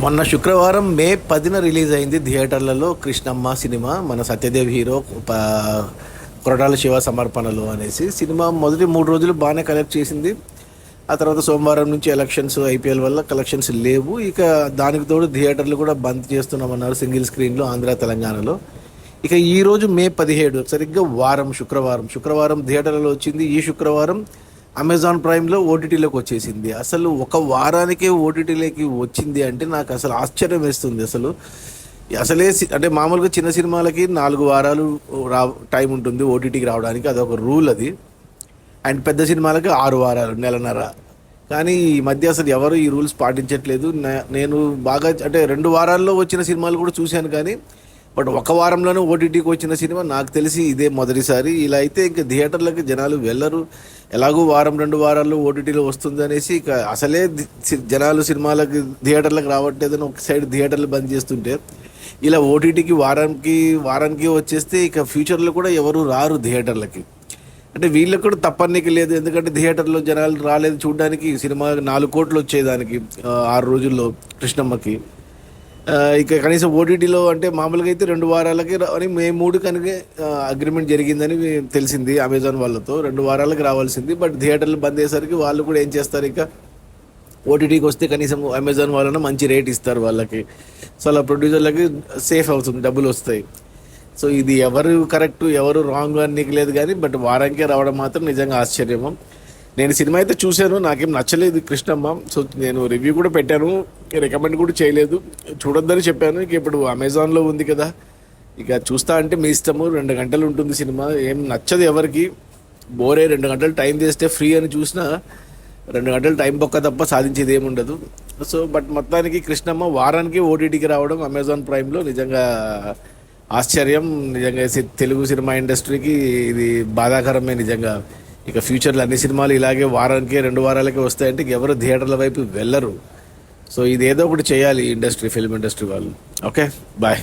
మొన్న శుక్రవారం మే 10న రిలీజ్ అయింది థియేటర్లలో కృష్ణమ్మ సినిమా. మన సత్యదేవ్ హీరో కొరటాల శివ సమర్పణలు అనేసి సినిమా మొదటి 3 రోజులు బాగానే కలెక్ట్ చేసింది. ఆ తర్వాత సోమవారం నుంచి ఎలక్షన్స్ ఐపీఎల్ వల్ల కలెక్షన్స్ లేవు. ఇక దానికి తోడు థియేటర్లు కూడా బంద్ చేస్తున్నామన్నారు సింగిల్ స్క్రీన్లో ఆంధ్ర తెలంగాణలో. ఇక ఈరోజు మే 17 సరిగ్గా శుక్రవారం థియేటర్లలో వచ్చింది. ఈ శుక్రవారం అమెజాన్ ప్రైమ్లో ఓటీటీలోకి వచ్చేసింది. అసలు ఒక వారానికే ఓటీటీలోకి వచ్చింది అంటే నాకు అసలు ఆశ్చర్యం వేస్తుంది. అసలే అంటే మామూలుగా చిన్న సినిమాలకి 4 వారాలు టైం ఉంటుంది ఓటీటీకి రావడానికి, అదొక రూల్ అది. అండ్ పెద్ద సినిమాలకి 6 వారాలు, నెలన్నర. కానీ ఈ మధ్య అసలు ఎవరు ఈ రూల్స్ పాటించట్లేదు. నేను బాగా అంటే 2 వారాల్లో వచ్చిన సినిమాలు కూడా చూశాను, కానీ బట్ ఒక వారంలోనే ఓటీటీకి వచ్చిన సినిమా నాకు తెలిసి ఇదే మొదటిసారి. ఇలా అయితే ఇంకా థియేటర్లకి జనాలు వెళ్ళరు. ఎలాగో 1-2 వారాల్లో ఓటీటీలో వస్తుంది అనేసి ఇక అసలే జనాలు సినిమాలకి థియేటర్లకు రావట్లేదని ఒక సైడ్ థియేటర్లు బంద్ చేస్తుంటే, ఇలా ఓటీటీకి వారానికి వచ్చేస్తే ఇక ఫ్యూచర్లో కూడా ఎవరు రారు థియేటర్లకి. అంటే వీళ్ళకి కూడా తప్పనికి లేదు, ఎందుకంటే థియేటర్లో జనాలు రాలేదు చూడడానికి. సినిమా 4 కోట్లు వచ్చేదానికి 6 రోజుల్లో కృష్ణమ్మకి. ఇక కనీసం ఓటీటీలో అంటే మామూలుగా అయితే 2 వారాలకి అని మే 3 కనుక అగ్రిమెంట్ జరిగిందని తెలిసింది అమెజాన్ వాళ్ళతో. 2 వారాలకి రావాల్సింది, బట్ థియేటర్లు బంద్ అయ్యేసరికి వాళ్ళు కూడా ఏం చేస్తారు, ఇక ఓటీటీకి వస్తే కనీసం అమెజాన్ వాళ్ళన మంచి రేట్ ఇస్తారు వాళ్ళకి. సో అలా ప్రొడ్యూసర్లకి సేఫ్ అవుతుంది, డబ్బులు వస్తాయి. సో ఇది ఎవరు కరెక్ట్ ఎవరు రాంగ్ అని నీకు లేదు, కానీ బట్ వారానికే రావడం మాత్రం నిజంగా ఆశ్చర్యము. నేను సినిమా అయితే చూశాను, నాకేం నచ్చలేదు కృష్ణమ్మ. సో నేను రివ్యూ కూడా పెట్టాను, రికమెండ్ కూడా చేయలేదు, చూడొద్దని చెప్పాను. ఇక ఇప్పుడు అమెజాన్లో ఉంది కదా, ఇక చూస్తా అంటే మీ ఇష్టము. 2 గంటలు ఉంటుంది సినిమా, ఏం నచ్చదు ఎవరికి. బోరే 2 గంటలు టైం చేస్తే ఫ్రీ అని చూసినా 2 గంటలు టైం బొక్క తప్ప సాధించేది ఏముండదు. సో బట్ మొత్తానికి కృష్ణమ్మ వారానికి ఓటీటీకి రావడం అమెజాన్ ప్రైమ్లో నిజంగా ఆశ్చర్యం. నిజంగా తెలుగు సినిమా ఇండస్ట్రీకి ఇది బాధాకరమే నిజంగా. ఇక ఫ్యూచర్లో అన్ని సినిమాలు ఇలాగే వారానికి 2 వారాలకే వస్తాయంటే ఎవరు థియేటర్ల వైపు వెళ్ళరు. సో ఇది ఏదో ఒకటి చేయాలి ఫిల్మ్ ఇండస్ట్రీ వాళ్ళు. Okay, bye.